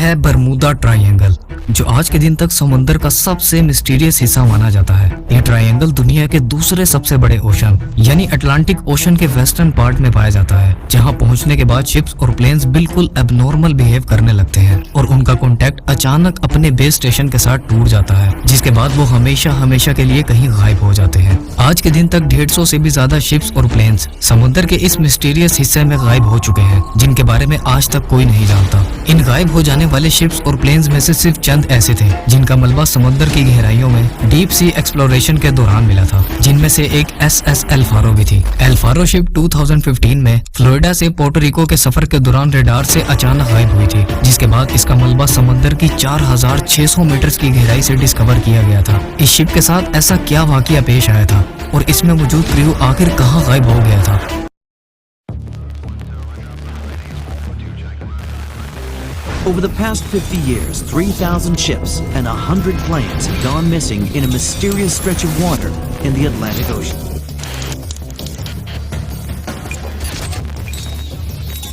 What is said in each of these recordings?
है Bermuda triangle, जो आज के दिन तक समुद्र का सबसे मिस्टीरियस हिस्सा माना जाता है। यह ट्रायंगल दुनिया के दूसरे सबसे बड़े ओशन यानी अटलांटिक ओशन के वेस्टर्न पार्ट में पाया जाता है, जहां पहुंचने के बाद शिप्स और प्लेन्स बिल्कुल एबनॉर्मल बिहेव करने लगते हैं और उनका कांटेक्ट अचानक अपने बेस स्टेशन के साथ टूट जाता है, जिसके बाद वो हमेशा हमेशा के लिए कहीं गायब हो जाते हैं। आज के दिन तक 150 से भी ज्यादा शिप्स और प्लेन्स समुद्र के इस मिस्टीरियस हिस्से में गायब हो चुके हैं, जिनके बारे में आज तक कोई नहीं जानता। इन गायब हो जाने वाले शिप्स और प्लेन्स में से सिर्फ चंद ऐसे थे जिनका मलबा समुद्र की गहराइयों में डीप सी एक्सप्लोरेशन के दौरान मिला था, जिनमें से एक SS एल्फारो भी थी। एल्फारो शिप 2015 में फ्लोरिडा से पोर्टो रिको के सफर के दौरान रेडार से अचानक गायब हुई थी, जिसके बाद इसका मलबा समुद्र की 4600 मीटर की गहराई से डिस्कवर किया गया था। इस शिप के साथ ऐसा क्या वाकया पेश आया था और इसमें मौजूद क्रू आखिर कहां गायब हो गया था? Over the past 50 years, 3,000 ships and 100 planes have gone missing in a mysterious stretch of water in the Atlantic Ocean.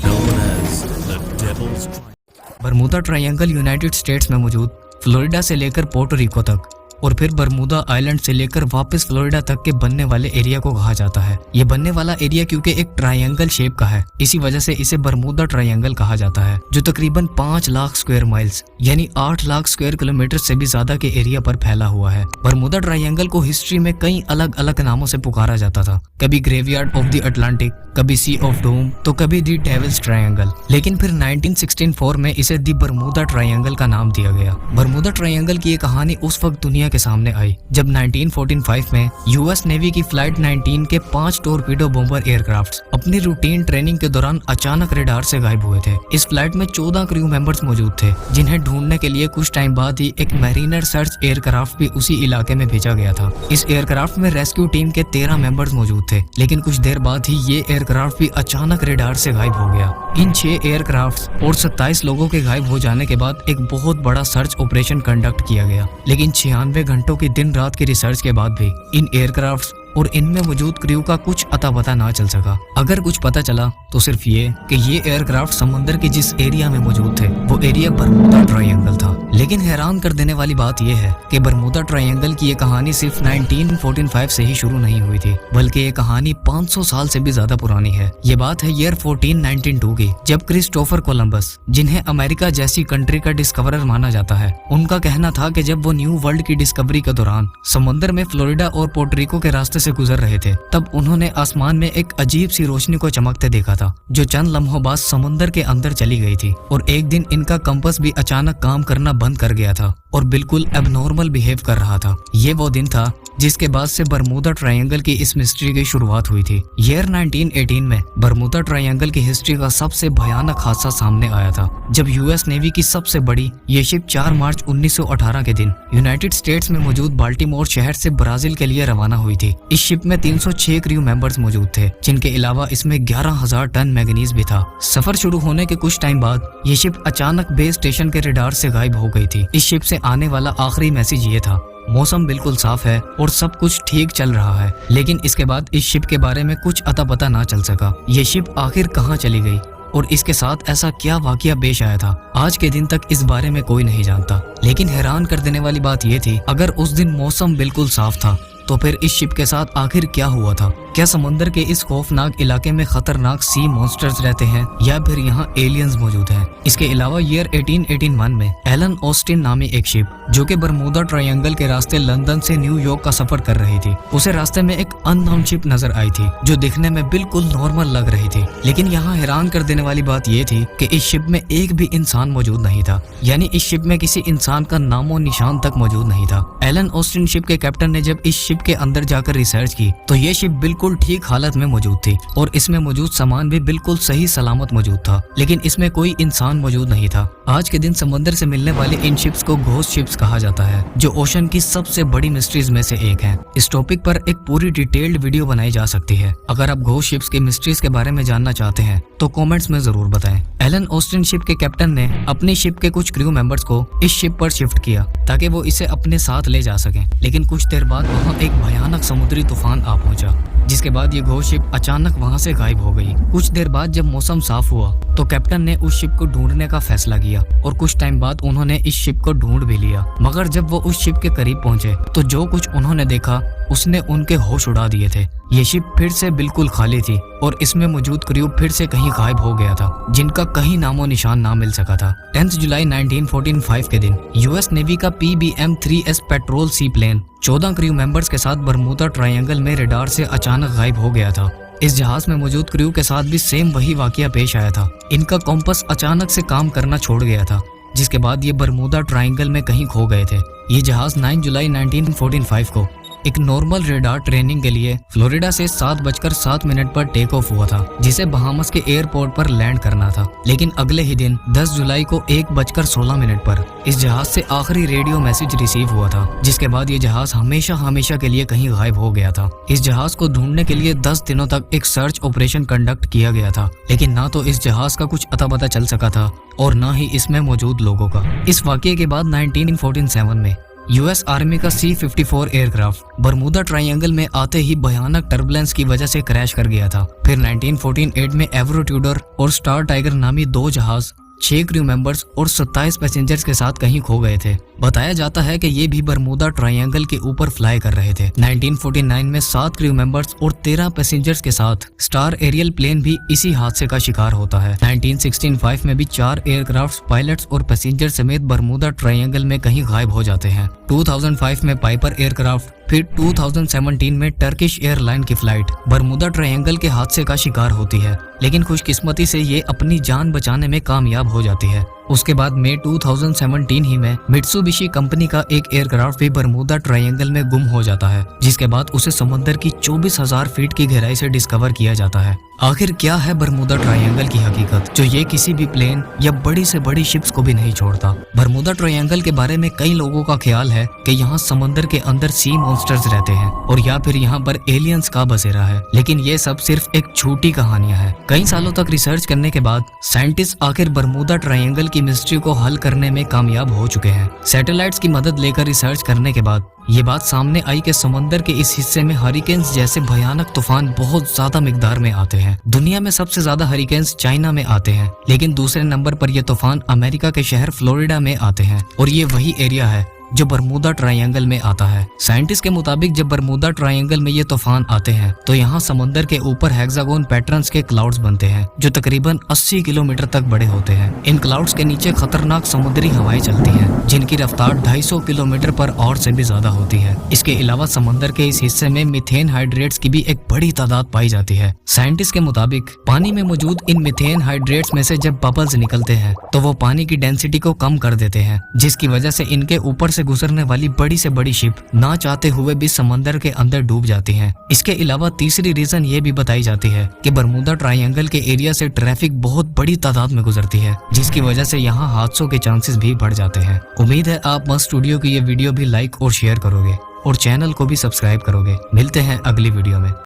Known as the Devil's Triangle. Bermuda triangle United states में मौजूद फ्लोरिडा से लेकर पोर्टो रिको तक और फिर Bermuda island से लेकर वापस फ्लोरिडा तक के बनने वाले एरिया को कहा जाता है। ये बनने वाला एरिया क्योंकि एक ट्रायंगल शेप का है, इसी वजह से इसे बरमूदा ट्रायंगल कहा जाता है, जो तकरीबन 5 लाख स्क्वायर माइल्स यानी 8 लाख स्क्वायर किलोमीटर से भी ज्यादा के एरिया पर फैला हुआ है। बरमूदा ट्रायंगल को हिस्ट्री में कई अलग अलग नामों से पुकारा जाता था, कभी ग्रेवयार्ड ऑफ द अटलांटिक, कभी सी ऑफ डूम, तो कभी दी डेविल्स ट्रायंगल। लेकिन फिर 1964 में इसे दी बरमूदा ट्रायंगल का नाम दिया गया। बरमूदा ट्रायंगल की ये कहानी उस वक्त दुनिया के सामने आई जब 1945 में यूएस नेवी की फ्लाइट 19 के 5 टोरपीडो बॉम्बर एयरक्राफ्ट्स अपनी रूटीन ट्रेनिंग के दौरान अचानक रेडार से गायब हुए थे। इस फ्लाइट में 14 क्रू मेंबर्स मौजूद थे, जिन्हें ढूंढने के लिए कुछ टाइम बाद ही एक मैरिनर सर्च एयरक्राफ्ट भी उसी इलाके में भेजा गया था। इस एयरक्राफ्ट में रेस्क्यू टीम के 13 मेंबर्स मौजूद थे, लेकिन कुछ देर बाद ही ये एयरक्राफ्ट भी अचानक रेडार से गायब हो गया। इन 6 एयरक्राफ्ट और 27 लोगों के गायब हो जाने के बाद एक बहुत बड़ा सर्च ऑपरेशन कंडक्ट किया गया, लेकिन 96 घंटों की दिन रात की रिसर्च के बाद भी इन एयरक्राफ्ट और इनमें मौजूद क्रू का कुछ अता पता ना चल सका। अगर कुछ पता चला तो सिर्फ ये कि ये एयरक्राफ्ट समुद्र के जिस एरिया में मौजूद थे वो एरिया बरमूदा ट्रायंगल था। लेकिन हैरान कर देने वाली बात यह है कि बरमूदा ट्रायंगल की ये कहानी सिर्फ 1945 से ही शुरू नहीं हुई थी, बल्कि ये कहानी 500 साल से भी ज्यादा पुरानी है। ये बात है ईयर 1492 की, जब क्रिस्टोफर कोलंबस, जिन्हें अमेरिका जैसी कंट्री का डिस्कवरर माना जाता है, उनका कहना था कि जब वो न्यू वर्ल्ड की डिस्कवरी के दौरान समुद्र में फ्लोरिडा और पोर्टो रिको के रास्ते से गुजर रहे थे, तब उन्होंने आसमान में एक अजीब सी रोशनी को चमकते देखा था, जो चंद लम्हों बाद समुद्र के अंदर चली गई थी। और एक दिन इनका कंपास भी अचानक काम करना बंद कर गया था और बिल्कुल एबनॉर्मल बिहेव कर रहा था। ये वो दिन था जिसके बाद से बरमूदा ट्रायंगल की इस मिस्ट्री की शुरुआत हुई थी। ईयर 1918 में बरमूदा ट्रायंगल की हिस्ट्री का सबसे भयानक हादसा सामने आया था, जब यूएस नेवी की सबसे बड़ी ये शिप 4 मार्च 1918 के दिन यूनाइटेड स्टेट्स में मौजूद बाल्टीमोर शहर से ब्राजील के लिए रवाना हुई थी। इस शिप में 306 क्रू मेंबर्स मौजूद थे, जिनके अलावा इसमें 11,000 टन मैंगनीज भी था। सफर शुरू होने के कुछ टाइम बाद ये शिप अचानक बेस स्टेशन के रेडार से गायब हो गई थी। इस शिप से आने वाला आखिरी मैसेज ये था, मौसम बिल्कुल साफ है और सब कुछ ठीक चल रहा है। लेकिन इसके बाद इस शिप के बारे में कुछ अता पता ना चल सका। ये शिप आखिर कहाँ चली गई और इसके साथ ऐसा क्या वाकया पेश आया था, आज के दिन तक इस बारे में कोई नहीं जानता। लेकिन हैरान कर देने वाली बात यह थी, अगर उस दिन मौसम बिल्कुल साफ था तो फिर इस शिप के साथ आखिर क्या हुआ था? क्या समुद्र के इस खौफनाक इलाके में खतरनाक सी मॉन्स्टर्स रहते हैं या फिर यहाँ एलियंस मौजूद हैं? इसके अलावा ईयर 1881 में एलन ऑस्टिन नामी एक शिप जो कि बरमूदा ट्रायंगल के रास्ते लंदन से न्यूयॉर्क का सफर कर रही थी, उसे रास्ते में एक अननोन शिप नजर आई थी जो दिखने में बिल्कुल नॉर्मल लग रही थी। लेकिन यहाँ हैरान कर देने वाली बात यह थी कि इस शिप में एक भी इंसान मौजूद नहीं था, यानी इस शिप में किसी इंसान का नामो निशान तक मौजूद नहीं था। एलन ऑस्टिन शिप के कैप्टन ने जब इस शिप के अंदर जाकर रिसर्च की तो ये शिप बिल्कुल ठीक हालत में मौजूद थी और इसमें मौजूद सामान भी बिल्कुल सही सलामत मौजूद था, लेकिन इसमें कोई इंसान मौजूद नहीं था। आज के दिन समुद्र से मिलने वाले इन शिप्स को घोस्ट शिप्स कहा जाता है, जो ओशन की सबसे बड़ी मिस्ट्रीज में से एक है। इस टॉपिक पर एक पूरी डिटेल्ड वीडियो बनाई जा सकती है। अगर आप घोस्ट शिप्स की मिस्ट्रीज के बारे में जानना चाहते हैं तो कमेंट्स में जरूर बताएं। एलन ऑस्टिन शिप के कैप्टन ने अपनी शिप के कुछ क्रू मेंबर्स को इस शिप पर शिफ्ट किया ताकि वो इसे अपने साथ ले जा सकें, लेकिन कुछ देर बाद वहाँ एक भयानक समुद्री तूफान आ पहुंचा जिसके बाद ये घोस्ट शिप अचानक वहाँ से गायब हो गई। कुछ देर बाद जब मौसम साफ हुआ तो कैप्टन ने उस शिप को ढूंढने का फैसला किया और कुछ टाइम बाद उन्होंने इस शिप को ढूंढ भी लिया। मगर जब वो उस शिप के करीब पहुंचे तो जो कुछ उन्होंने देखा उसने उनके होश उड़ा दिए थे। ये शिप फिर से बिल्कुल खाली थी और इसमें मौजूद क्रू फिर से कहीं गायब हो गया था, जिनका कहीं नामो निशान ना मिल सका था। 10 जुलाई 1945 के दिन यूएस नेवी का PBM-3S patrol sea plane 14 crew members के साथ बरमूदा ट्रायंगल में रडार से अचानक गायब हो गया था। इस जहाज में मौजूद क्रू के साथ भी सेम वही वाकया पेश आया था। इनका कॉम्पस अचानक से काम करना छोड़ गया था, जिसके बाद ये बरमूदा ट्रायंगल में कहीं खो गए थे। ये जहाज 9 जुलाई 1945 को एक नॉर्मल रेडार ट्रेनिंग के लिए फ्लोरिडा से 7:07 पर टेक ऑफ हुआ था, जिसे बहामस के एयरपोर्ट पर लैंड करना था। लेकिन अगले ही दिन 10 जुलाई को 1:16 पर इस जहाज से आखिरी रेडियो मैसेज रिसीव हुआ था, जिसके बाद ये जहाज हमेशा के लिए कहीं गायब हो गया था। इस जहाज को ढूंढने के लिए 10 दिनों तक एक सर्च ऑपरेशन कंडक्ट किया गया था, लेकिन ना तो इस जहाज का कुछ अता पता चल सका था और ना ही इसमें मौजूद लोगों का। इस वाकये के बाद 1947 में यूएस आर्मी का C-54 एयरक्राफ्ट बरमूदा ट्रायंगल में आते ही भयानक टर्बुलेंस की वजह से क्रैश कर गया था। फिर 1948 में एवरो ट्यूडर और स्टार टाइगर नामी 2 जहाज 6 क्रू मेंबर्स और 27 पैसेंजर्स के साथ कहीं खो गए थे। बताया जाता है कि ये भी बरमूदा ट्रायंगल के ऊपर फ्लाई कर रहे थे। 1949 में 7 क्रू मेंबर्स और 13 पैसेंजर्स के साथ स्टार एरियल प्लेन भी इसी हादसे का शिकार होता है। 1965 में भी 4 एयरक्राफ्ट पायलट्स और पैसेंजर समेत बरमूदा ट्रायंगल में कहीं गायब हो जाते हैं। 2005 में पाइपर एयरक्राफ्ट, फिर 2017 में टर्किश एयरलाइन की फ्लाइट बरमूदा ट्रायंगल के हादसे का शिकार होती है, लेकिन खुशकिस्मती से ये अपनी जान बचाने में कामयाब हो जाती है। उसके बाद मई 2017 ही में मित्सुबिशी कंपनी का एक एयरक्राफ्ट भी बरमूदा ट्रायंगल में गुम हो जाता है, जिसके बाद उसे समुद्र की 24,000 फीट की गहराई से डिस्कवर किया जाता है। आखिर क्या है बरमूदा ट्रायंगल की हकीकत, जो ये किसी भी प्लेन या बड़ी से बड़ी शिप्स को भी नहीं छोड़ता। बरमूदा ट्रायंगल के बारे में कई लोगों का ख्याल है कि यहाँ समंदर के अंदर सी मॉन्स्टर्स रहते हैं और या फिर यहाँ पर एलियंस का बसेरा है, लेकिन ये सब सिर्फ एक झूठी कहानियां हैं। कई सालों तक रिसर्च करने के बाद साइंटिस्ट आखिर बरमूदा ट्रायंगल की मिस्ट्री को हल करने में कामयाब हो चुके हैं। सैटेलाइट्स की मदद लेकर रिसर्च करने के बाद ये बात सामने आई कि समंदर के इस हिस्से में हरिकेन्स जैसे भयानक तूफान बहुत ज्यादा मिकदार में आते हैं। दुनिया में सबसे ज्यादा हरिकेन्स चाइना में आते हैं, लेकिन दूसरे नंबर पर ये तूफान अमेरिका के शहर फ्लोरिडा में आते हैं और ये वही एरिया है जो बरमूदा ट्रायंगल में आता है। साइंटिस्ट के मुताबिक जब बरमूदा ट्रायंगल में ये तूफान आते हैं तो यहाँ समंदर के ऊपर हेक्सागोन पैटर्न्स के क्लाउड्स बनते हैं, जो तकरीबन 80 किलोमीटर तक बड़े होते हैं। इन क्लाउड्स के नीचे खतरनाक समुद्री हवाएं चलती हैं, जिनकी रफ्तार 250 किलोमीटर पर आवर से भी ज्यादा होती है। इसके अलावा समंदर के इस हिस्से में मीथेन हाइड्रेट्स की भी एक बड़ी तादाद पाई जाती है। साइंटिस्ट के मुताबिक पानी में मौजूद इन मीथेन हाइड्रेट्स में से जब बबल्स निकलते हैं तो वो पानी की डेंसिटी को कम कर देते हैं, जिसकी वजह से इनके ऊपर से गुजरने वाली बड़ी से बड़ी शिप ना चाहते हुए भी समंदर के अंदर डूब जाती हैं। इसके अलावा तीसरी रीजन ये भी बताई जाती है कि बरमूदा ट्रायंगल के एरिया से ट्रैफिक बहुत बड़ी तादाद में गुजरती है, जिसकी वजह से यहाँ हादसों के चांसेस भी बढ़ जाते हैं। उम्मीद है आप मस्त स्टूडियो की ये वीडियो भी लाइक और शेयर करोगे और चैनल को भी सब्सक्राइब करोगे। मिलते हैं अगली वीडियो में।